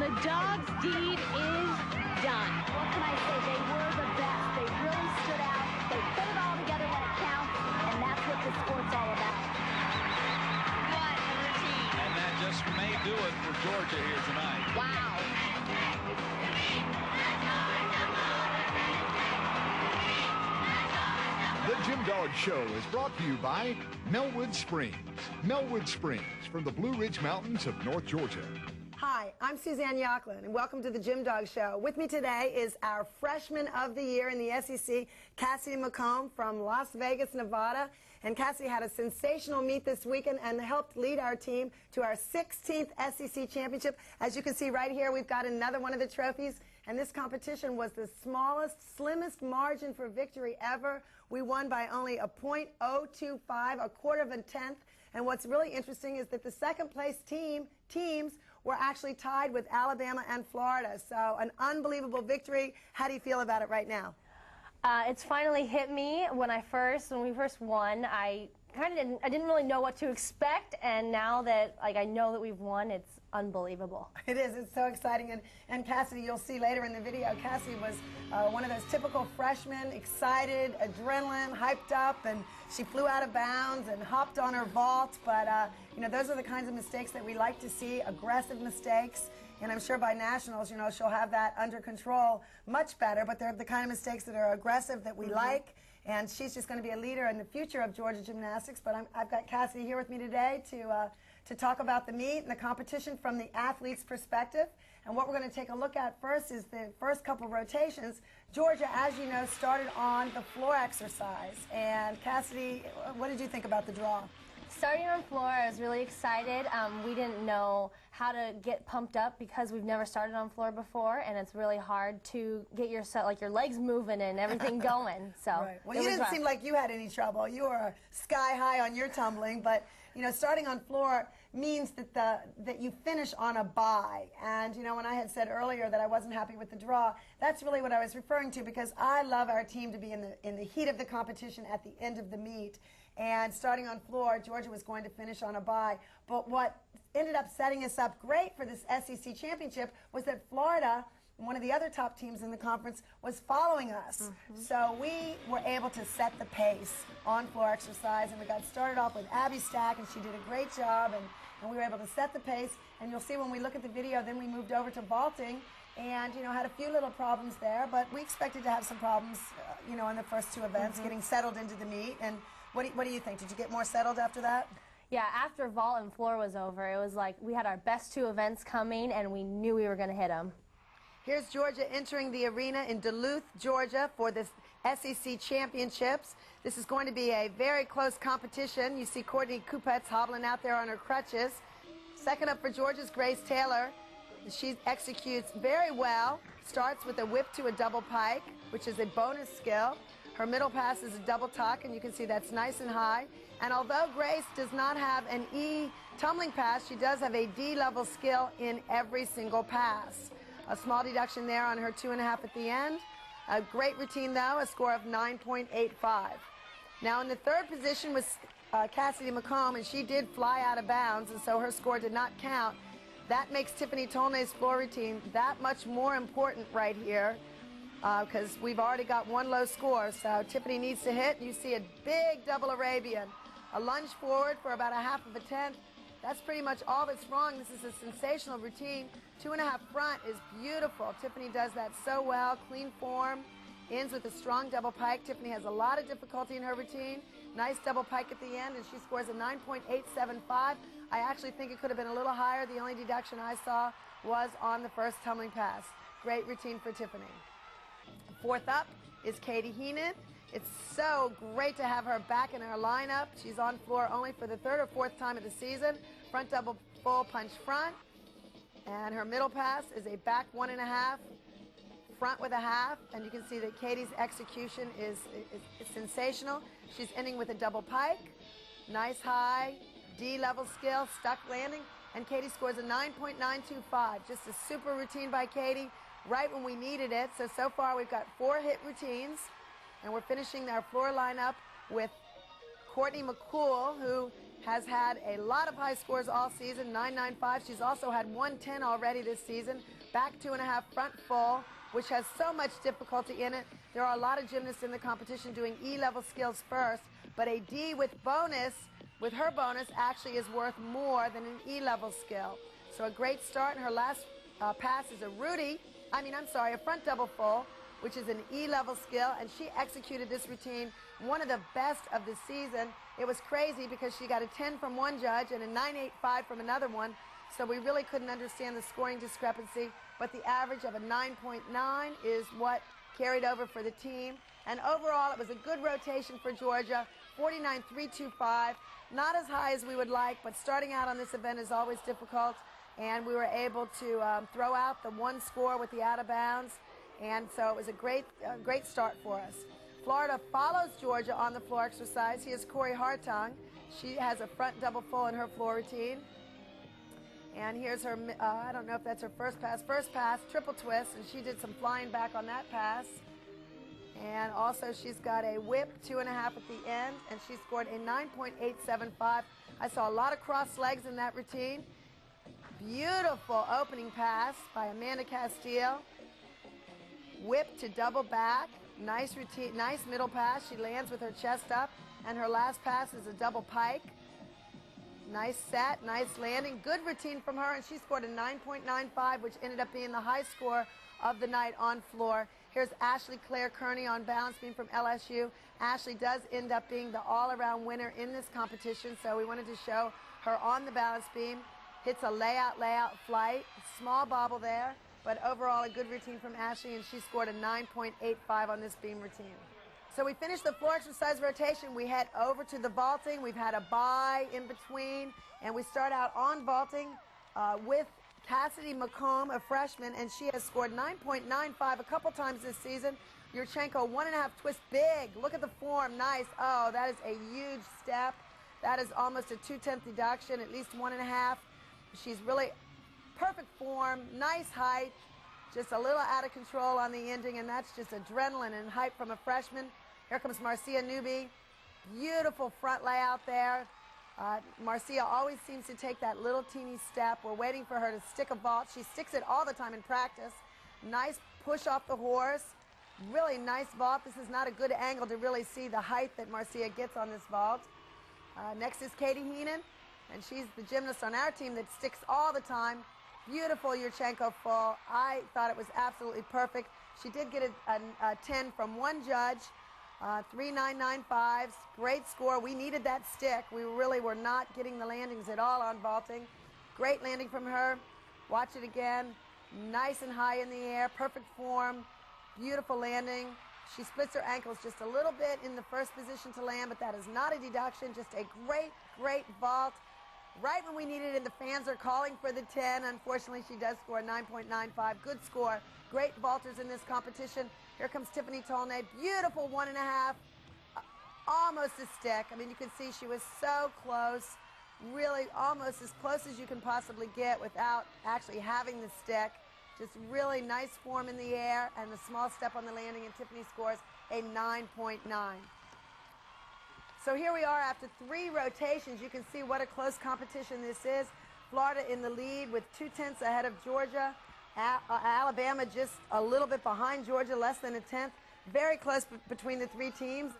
The dog's deed is done. What can I say? They were the best. They really stood out. They put it all together when it counts, and that's what the sport's all about. What a routine. And that just may do it for Georgia here tonight. Wow. The Jim Dog Show is brought to you by Melwood Springs. Melwood Springs from the Blue Ridge Mountains of North Georgia. Hi, I'm Suzanne Yocklin, and welcome to the Jim Dog Show. With me today is our Freshman of the Year in the SEC, Cassidy McComb from Las Vegas, Nevada. And Cassidy had a sensational meet this weekend and helped lead our team to our 16th SEC championship. As you can see right here, we've got another one of the trophies. And this competition was the smallest, slimmest margin for victory ever. We won by only a .025, a quarter of a tenth. And what's really interesting is that the second place teams were actually tied with Alabama and Florida. So an unbelievable victory. How do you feel about it right now? It's finally hit me when we first won. I didn't really know what to expect, and now that I know that we've won, it's unbelievable. It is. It's so exciting. And Cassidy, you'll see later in the video, Cassidy was one of those typical freshmen, excited, adrenaline, hyped up, and she flew out of bounds and hopped on her vault. But you know, those are the kinds of mistakes that we like to see, aggressive mistakes. And I'm sure by nationals, you know, she'll have that under control much better. But they're the kind of mistakes that are aggressive that we like. And she's just going to be a leader in the future of Georgia gymnastics. But I've got Cassidy here with me today to talk about the meet and the competition from the athlete's perspective. And what we're going to take a look at first is the first couple rotations. Georgia, as you know, started on the floor exercise. And Cassidy, what did you think about the draw? Starting on floor, I was really excited. We didn't know how to get pumped up because we've never started on floor before, and it's really hard to get your legs moving and everything going. So right. Well, you didn't seem like you had any trouble. You were sky high on your tumbling, but you know, starting on floor means that you finish on a bye. And you know, when I had said earlier that I wasn't happy with the draw, that's really what I was referring to, because I love our team to be in the heat of the competition at the end of the meet. And starting on floor, Georgia was going to finish on a bye. But what ended up setting us up great for this SEC championship was that Florida, one of the other top teams in the conference, was following us. So we were able to set the pace on floor exercise, and we got started off with Abby Stack, and she did a great job, and we were able to set the pace. And you'll see when we look at the video, then we moved over to vaulting, and you know, had a few little problems there, but we expected to have some problems, you know, in the first two events, getting settled into the meet. And what do you think? Did you get more settled after that? Yeah, after vault and floor was over, it was like we had our best two events coming, and we knew we were going to hit them. Here's Georgia entering the arena in Duluth, Georgia for this SEC Championships. This is going to be a very close competition. You see Courtney Kupets hobbling out there on her crutches. Second up for Georgia's Grace Taylor. She executes very well. Starts with a whip to a double pike, which is a bonus skill. Her middle pass is a double tuck, and you can see that's nice and high. And although Grace does not have an E tumbling pass, she does have a D level skill in every single pass. A small deduction there on her 2.5 at the end. A great routine though, a score of 9.85. Now in the third position was Cassidy McComb, and she did fly out of bounds, and so her score did not count. That makes Tiffany Tolnay's floor routine that much more important right here, because we've already got one low score. So Tiffany needs to hit. You see a big double Arabian, a lunge forward for about a 1/2 of a tenth. That's pretty much all that's wrong. This is a sensational routine. 2.5 front is beautiful. Tiffany does that so well. Clean form, ends with a strong double pike. Tiffany has a lot of difficulty in her routine. Nice double pike at the end, and she scores a 9.875. I actually think it could have been a little higher. The only deduction I saw was on the first tumbling pass. Great routine for Tiffany. Fourth up is Katie Heenan. It's so great to have her back in our lineup. She's on floor only for the third or fourth time of the season. Front double full punch front. And her middle pass is a back 1.5, front with a 1/2. And you can see that Katie's execution is sensational. She's ending with a double pike. Nice high, D level skill, stuck landing. And Katie scores a 9.925. Just a super routine by Katie, right when we needed it. So far we've got 4 hit routines. And we're finishing our floor lineup with Courtney McCool, who has had a lot of high scores all season, 995. She's also had 110 already this season. Back 2.5, front full, which has so much difficulty in it. There are a lot of gymnasts in the competition doing E-level skills first, but a D with bonus, with her bonus, actually is worth more than an E-level skill. So a great start, and her last pass is a front double full, which is an E-level skill, and she executed this routine, one of the best of the season. It was crazy because she got a 10 from one judge and a 9.85 from another one, so we really couldn't understand the scoring discrepancy, but the average of a 9.9 is what carried over for the team. And overall, it was a good rotation for Georgia, 49.325, not as high as we would like, but starting out on this event is always difficult, and we were able to throw out the one score with the out of bounds, and so it was a great start for us. Florida follows Georgia on the floor exercise. Here's Corey Hartung. She has a front double full in her floor routine. And here's her, I don't know if that's her first pass, triple twist, and she did some flying back on that pass. And also she's got a whip, 2.5 at the end, and she scored a 9.875. I saw a lot of cross legs in that routine. Beautiful opening pass by Amanda Castile. Whip to double back. Nice routine, nice middle pass. She lands with her chest up, and her last pass is a double pike. Nice set, nice landing. Good routine from her, and she scored a 9.95, which ended up being the high score of the night on floor. Here's Ashley Claire Kearney on balance beam from LSU. Ashley does end up being the all-around winner in this competition, so we wanted to show her on the balance beam. Hits a layout flight, small bobble there, but overall a good routine from Ashley, and she scored a 9.85 on this beam routine. So we finished the floor exercise rotation. We head over to the vaulting. We've had a bye in between, and we start out on vaulting with Cassidy McComb, a freshman, and she has scored 9.95 a couple times this season. Yurchenko, 1.5 twist, big. Look at the form, nice. Oh, that is a huge step. That is almost a 2/10 deduction, at least 1.5. She's really perfect form, nice height, just a little out of control on the ending, and that's just adrenaline and hype from a freshman. Here comes Marcia Newby. Beautiful front layout there. Marcia always seems to take that little teeny step. We're waiting for her to stick a vault. She sticks it all the time in practice. Nice push off the horse. Really nice vault. This is not a good angle to really see the height that Marcia gets on this vault. Next is Katie Heenan, and she's the gymnast on our team that sticks all the time. Beautiful Yurchenko full. I thought it was absolutely perfect. She did get a 10 from one judge, 3.995s. Great score. We needed that stick. We really were not getting the landings at all on vaulting. Great landing from her. Watch it again. Nice and high in the air. Perfect form. Beautiful landing. She splits her ankles just a little bit in the first position to land, but that is not a deduction. Just a great vault. Right when we needed it, the fans are calling for the 10. Unfortunately, she does score 9.95. Good score. Great vaulters in this competition. Here comes Tiffany Tolnay. Beautiful 1.5. Almost a stick. I mean, you can see she was so close. Really almost as close as you can possibly get without actually having the stick. Just really nice form in the air and a small step on the landing, and Tiffany scores a 9.9. So here we are after 3 rotations. You can see what a close competition this is. Florida in the lead with 2/10 ahead of Georgia. Alabama just a little bit behind Georgia, less than a 10th. Very close between the 3 teams.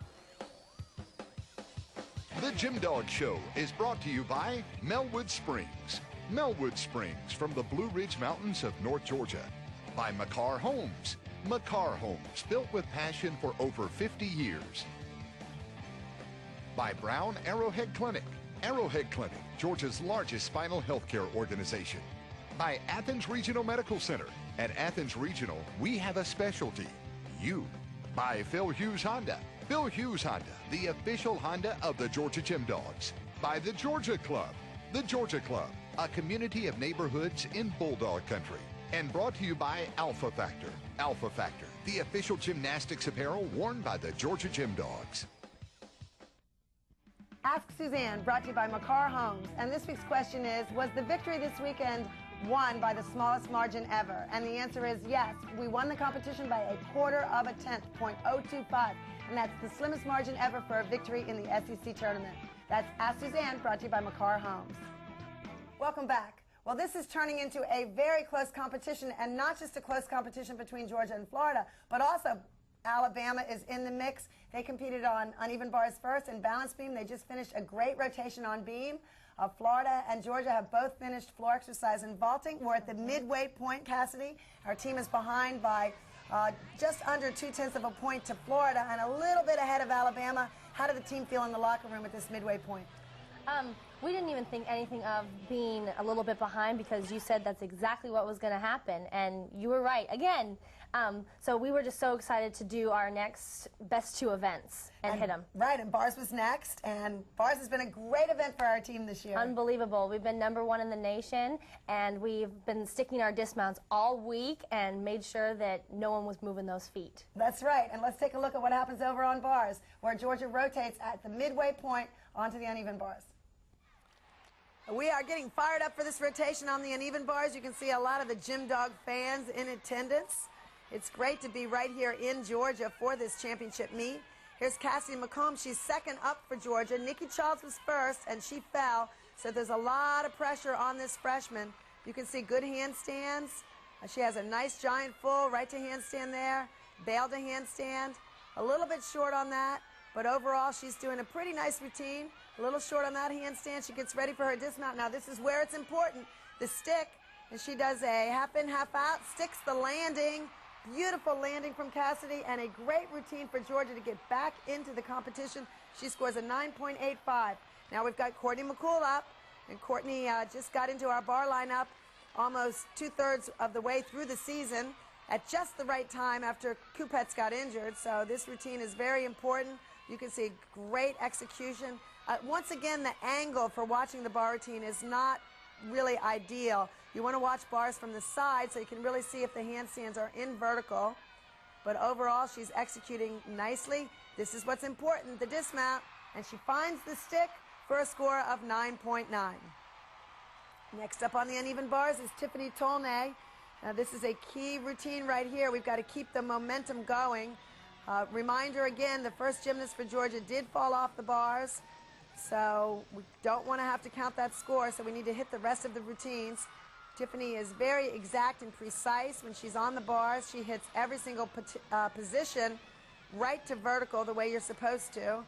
The Gym Dog Show is brought to you by Melwood Springs. Melwood Springs from the Blue Ridge Mountains of North Georgia. By Makar Homes. Makar Homes, built with passion for over 50 years. By Brown Arrowhead Clinic. Arrowhead Clinic, Georgia's largest spinal healthcare organization. By Athens Regional Medical Center. At Athens Regional, we have a specialty, you. By Phil Hughes Honda. Phil Hughes Honda, the official Honda of the Georgia Gym Dogs. By the Georgia Club. The Georgia Club, a community of neighborhoods in Bulldog Country. And brought to you by Alpha Factor. Alpha Factor, the official gymnastics apparel worn by the Georgia Gym Dogs. Ask Suzanne, brought to you by Makar Homes. And this week's question is, was the victory this weekend won by the smallest margin ever? And the answer is yes. We won the competition by 1/4 of a tenth, .025. And that's the slimmest margin ever for a victory in the SEC tournament. That's Ask Suzanne, brought to you by McCarr Homes. Welcome back. Well, this is turning into a very close competition, and not just a close competition between Georgia and Florida, but also Alabama is in the mix. They competed on uneven bars first and balance beam. They just finished a great rotation on beam. Florida and Georgia have both finished floor exercise and vaulting. We're at the midway point, Cassidy. Our team is behind by just under 0.2 of a point to Florida and a little bit ahead of Alabama. How did the team feel in the locker room at this midway point? We didn't even think anything of being a little bit behind, because you said that's exactly what was going to happen, and you were right again. So we were just so excited to do our next best two events and hit them. Right, and bars was next, and bars has been a great event for our team this year. Unbelievable. We've been #1 in the nation, and we've been sticking our dismounts all week and made sure that no one was moving those feet. That's right, and let's take a look at what happens over on bars, where Georgia rotates at the midway point onto the uneven bars. We are getting fired up for this rotation on the uneven bars. You can see a lot of the Gym Dog fans in attendance. It's great to be right here in Georgia for this championship meet. Here's Cassie McComb. She's second up for Georgia. Nikki Charles was first, and she fell. So there's a lot of pressure on this freshman. You can see good handstands. She has a nice giant full right to handstand there. Bail to handstand. A little bit short on that, but overall she's doing a pretty nice routine. A little short on that handstand. She gets ready for her dismount. Now this is where it's important. The stick, and she does a half in, half out, sticks the landing. Beautiful landing from Cassidy, and a great routine for Georgia to get back into the competition. She scores a 9.85. Now we've got Courtney McCool up, and Courtney just got into our bar lineup almost 2/3 of the way through the season at just the right time after Kupets got injured. So this routine is very important. You can see great execution. Once again, the angle for watching the bar routine is not really ideal. You want to watch bars from the side so you can really see if the handstands are in vertical. But overall, she's executing nicely. This is what's important, the dismount. And she finds the stick for a score of 9.9. Next up on the uneven bars is Tiffany Tolnay. Now this is a key routine right here. We've got to keep the momentum going. Reminder again, the first gymnast for Georgia did fall off the bars. So we don't want to have to count that score, so we need to hit the rest of the routines. Tiffany is very exact and precise when she's on the bars. She hits every single position right to vertical the way you're supposed to.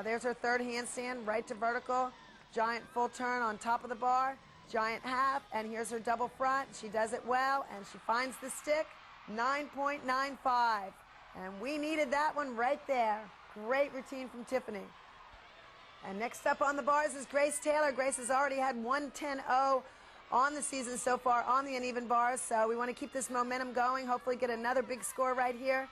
There's her third handstand, right to vertical, giant full turn on top of the bar, giant half, and here's her double front. She does it well, and she finds the stick, 9.95. And we needed that one right there. Great routine from Tiffany. And next up on the bars is Grace Taylor. Grace has already had 110.0 on the season so far on the uneven bars, so we want to keep this momentum going, hopefully get another big score right here.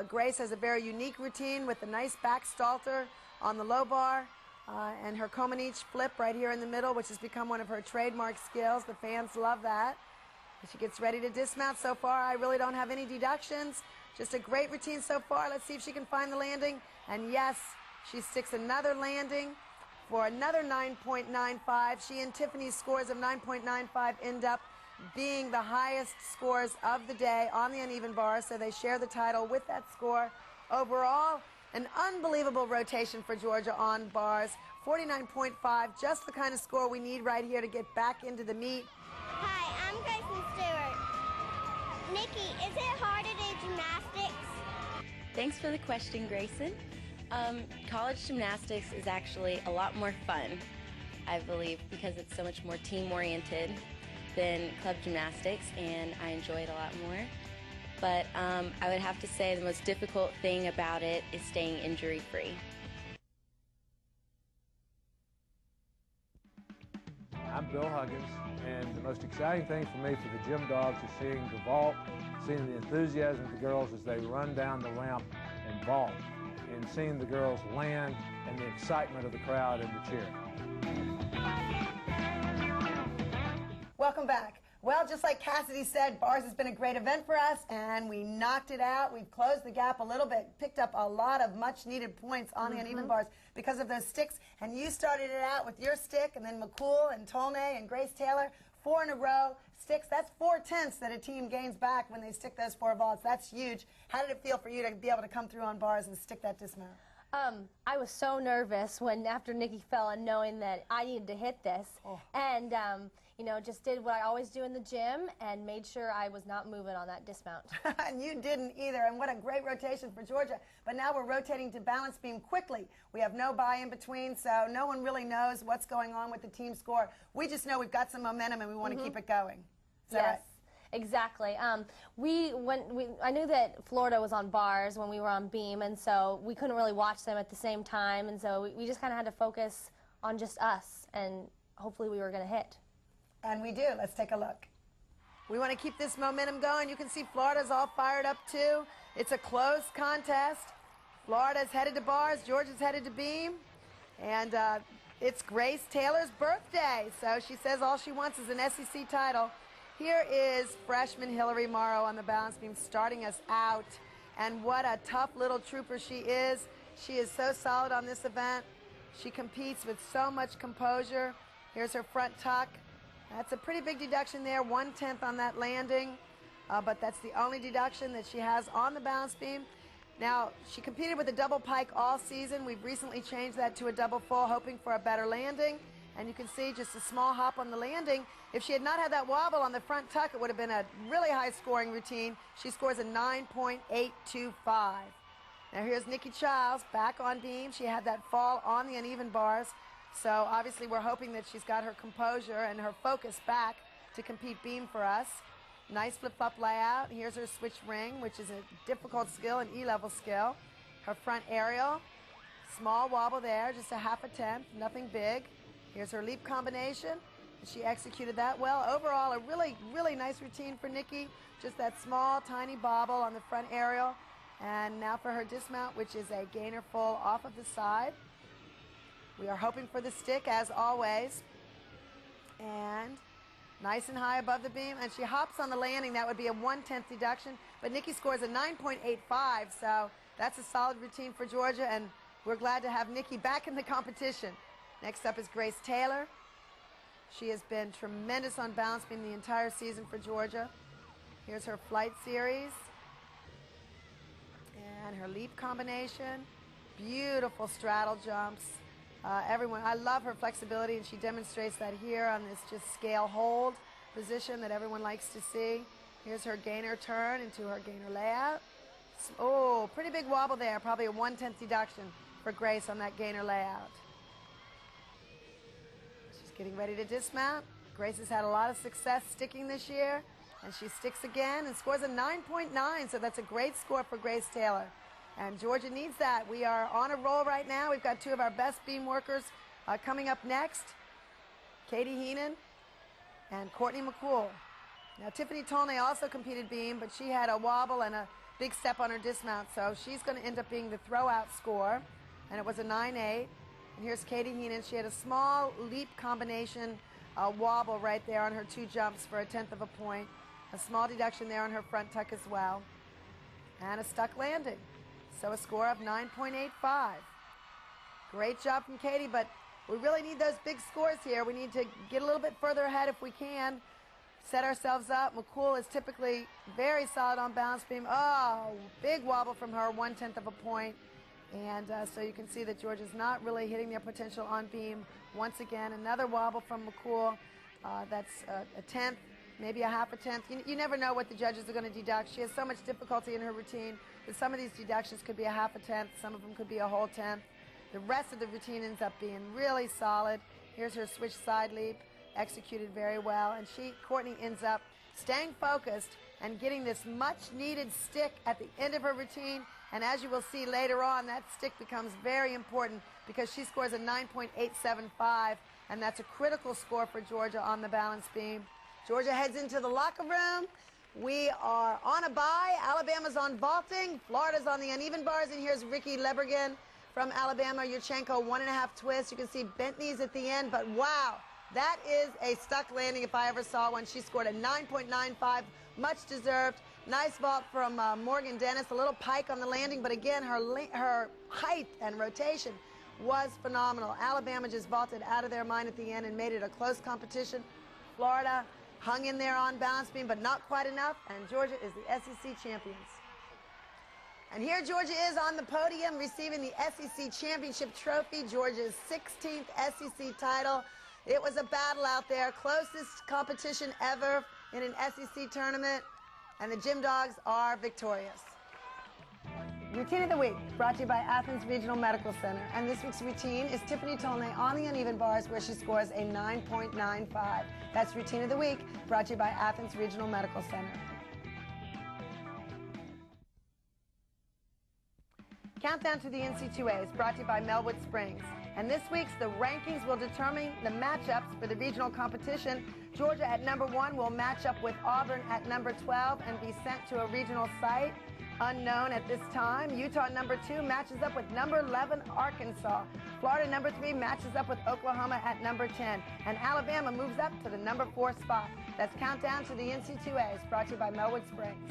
Grace has a very unique routine with a nice back stalter on the low bar and her Comaneci flip right here in the middle, which has become one of her trademark skills. The fans love that. And she gets ready to dismount. So far, I really don't have any deductions. Just a great routine so far. Let's see if she can find the landing. And yes, she sticks another landing for another 9.95. She and Tiffany's scores of 9.95 end up being the highest scores of the day on the uneven bars, so they share the title with that score. Overall, an unbelievable rotation for Georgia on bars. 49.5, just the kind of score we need right here to get back into the meet. Hi, I'm Grayson Stewart. Nikki, is it hard to do gymnastics? Thanks for the question, Grayson. College gymnastics is actually a lot more fun, I believe, because it's so much more team-oriented than club gymnastics, and I enjoy it a lot more. But I would have to say the most difficult thing about it is staying injury-free. I'm Bill Huggins, and the most exciting thing for me for the Gym Dogs is seeing the vault, seeing the enthusiasm of the girls as they run down the ramp and vault, and seeing the girls land and the excitement of the crowd and the cheer. Welcome back. Well, just like Cassidy said, bars has been a great event for us, and we knocked it out. We've closed the gap a little bit, picked up a lot of much-needed points on the uneven bars because of those sticks. And you started it out with your stick, and then McCool and Tolnay and Grace Taylor, 4 in a row sticks. That's 4/10 that a team gains back when they stick those 4 vaults. That's huge. How did it feel for you to be able to come through on bars and stick that dismount? I was so nervous after Nikki fell and knowing that I needed to hit this. And, you know, just did what I always do in the gym and made sure I was not moving on that dismount. And you didn't either, and what a great rotation for Georgia. But now we're rotating to balance beam quickly. We have no bye in between, so no one really knows what's going on with the team score. We just know we've got some momentum and we want to keep it going. Is that right? Exactly. I knew that Florida was on bars when we were on beam, and so we couldn't really watch them at the same time, and so we just kind of had to focus on just us, and hopefully we were going to hit. And we do. Let's take a look. We want to keep this momentum going. You can see Florida's all fired up too. It's a close contest. Florida's headed to bars, Georgia's headed to beam, and it's Grace Taylor's birthday, so she says all she wants is an SEC title. Here is freshman Hillary Morrow on the balance beam starting us out. And what a tough little trooper she is. She is so solid on this event. She competes with so much composure. Here's her front tuck. That's a pretty big deduction there, 1/10 on that landing. But that's the only deduction that she has on the balance beam. Now, she competed with a double pike all season. We've recently changed that to a double full, hoping for a better landing. And you can see just a small hop on the landing. If she had not had that wobble on the front tuck, it would have been a really high scoring routine. She scores a 9.825. Now here's Nikki Childs back on beam. She had that fall on the uneven bars. So obviously we're hoping that she's got her composure and her focus back to compete beam for us. Nice flip-flop layout. Here's her switch ring, which is a difficult skill, an E-level skill. Her front aerial, small wobble there, just a 1/2 nothing big. Here's her leap combination. She executed that well. Overall, a really, really nice routine for Nikki. Just that small, tiny bobble on the front aerial. And now for her dismount, which is a gainer full off of the side. We are hoping for the stick, as always. And nice and high above the beam. And she hops on the landing. That would be a 1/10 deduction. But Nikki scores a 9.85, so that's a solid routine for Georgia. And we're glad to have Nikki back in the competition. Next up is Grace Taylor. She has been tremendous on balance beam the entire season for Georgia. Here's her flight series. And her leap combination. Beautiful straddle jumps. I love her flexibility, and she demonstrates that here on this just scale hold position that everyone likes to see. Here's her gainer turn into her gainer layout. Oh, pretty big wobble there. Probably a 1/10 deduction for Grace on that gainer layout. Getting ready to dismount. Grace has had a lot of success sticking this year, and she sticks again and scores a 9.9, so that's a great score for Grace Taylor. And Georgia needs that. We are on a roll right now. We've got two of our best beam workers coming up next, Katie Heenan and Courtney McCool. Now, Tiffany Tolnay also competed beam, but she had a wobble and a big step on her dismount, so she's going to end up being the throw-out score, and it was a 9.8. And here's Katie Heenan. She had a small leap combination wobble right there on her 2 jumps for a 1/10 of a point. A small deduction there on her front tuck as well. And a stuck landing. So a score of 9.85. Great job from Katie, but we really need those big scores here. We need to get a little bit further ahead if we can. Set ourselves up. McCool is typically very solid on balance beam. Oh, big wobble from her, 1/10 of a point. And so you can see that Georgia's not really hitting their potential on beam. Once again, another wobble from McCool. That's a 1/10, maybe a 1/2. You never know what the judges are going to deduct. She has so much difficulty in her routine that some of these deductions could be a 1/10, some of them could be a whole 1/10. The rest of the routine ends up being really solid. Here's her switch side leap, executed very well. And Courtney ends up staying focused and getting this much-needed stick at the end of her routine. And as you will see later on, that stick becomes very important because she scores a 9.875, and that's a critical score for Georgia on the balance beam. Georgia heads into the locker room. We are on a bye. Alabama's on vaulting. Florida's on the uneven bars, and here's Ricky Lebergan from Alabama. Yurchenko, 1.5 twist. You can see bent knees at the end, but wow, that is a stuck landing if I ever saw one. She scored a 9.95, much deserved. Nice vault from Morgan Dennis, a little pike on the landing, but again, her height and rotation was phenomenal. Alabama just vaulted out of their mind at the end and made it a close competition. Florida hung in there on balance beam, but not quite enough, and Georgia is the SEC champions. And here Georgia is on the podium receiving the SEC Championship Trophy, Georgia's 16th SEC title. It was a battle out there, closest competition ever in an SEC tournament, and the Gym Dogs are victorious. Routine of the Week, brought to you by Athens Regional Medical Center. And this week's routine is Tiffany Tolnay on the uneven bars, where she scores a 9.95. That's Routine of the Week, brought to you by Athens Regional Medical Center. Countdown to the NC2A is brought to you by Melwood Springs. And this week's The Rankings will determine the matchups for the regional competition. Georgia at number 1 will match up with Auburn at number 12 and be sent to a regional site. Unknown at this time. Utah number 2 matches up with number 11 Arkansas. Florida number 3 matches up with Oklahoma at number 10. And Alabama moves up to the number 4 spot. That's Countdown to the NC2A is brought to you by Melwood Springs.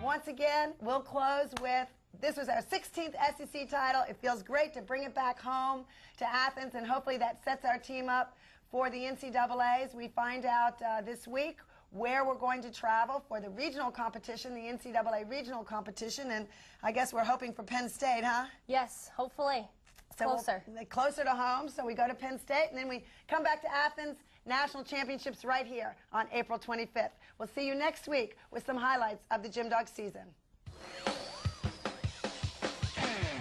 Once again, we'll close with, this was our 16th SEC title. It feels great to bring it back home to Athens, and hopefully that sets our team up for the NCAAs. We find out this week where we're going to travel for the regional competition, the NCAA regional competition, and I guess we're hoping for Penn State, huh? Yes, hopefully. Closer. Closer to home, so we go to Penn State, and then we come back to Athens. National Championships right here on April 25th. We'll see you next week with some highlights of the Gym Dog season.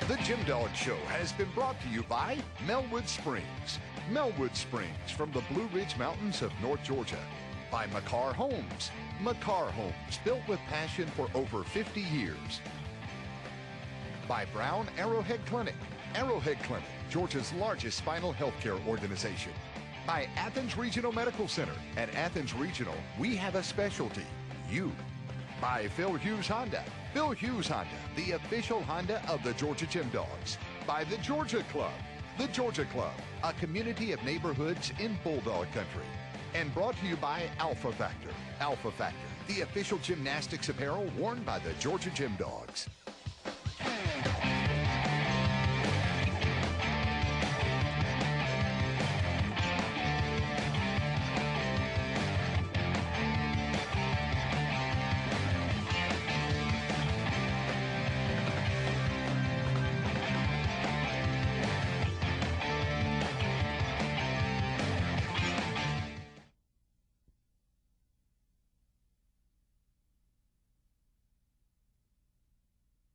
The Gym Dog Show has been brought to you by Melwood Springs. Melwood Springs from the Blue Ridge Mountains of North Georgia. By Makar Homes. Makar Homes, built with passion for over 50 years. By Brown Arrowhead Clinic. Arrowhead Clinic, Georgia's largest spinal healthcare organization. By Athens Regional Medical Center. At Athens Regional, we have a specialty, you. By Phil Hughes Honda. Phil Hughes Honda, the official Honda of the Georgia Gym Dogs. By the Georgia Club. The Georgia Club, a community of neighborhoods in Bulldog Country. And brought to you by Alpha Factor. Alpha Factor, the official gymnastics apparel worn by the Georgia Gym Dogs.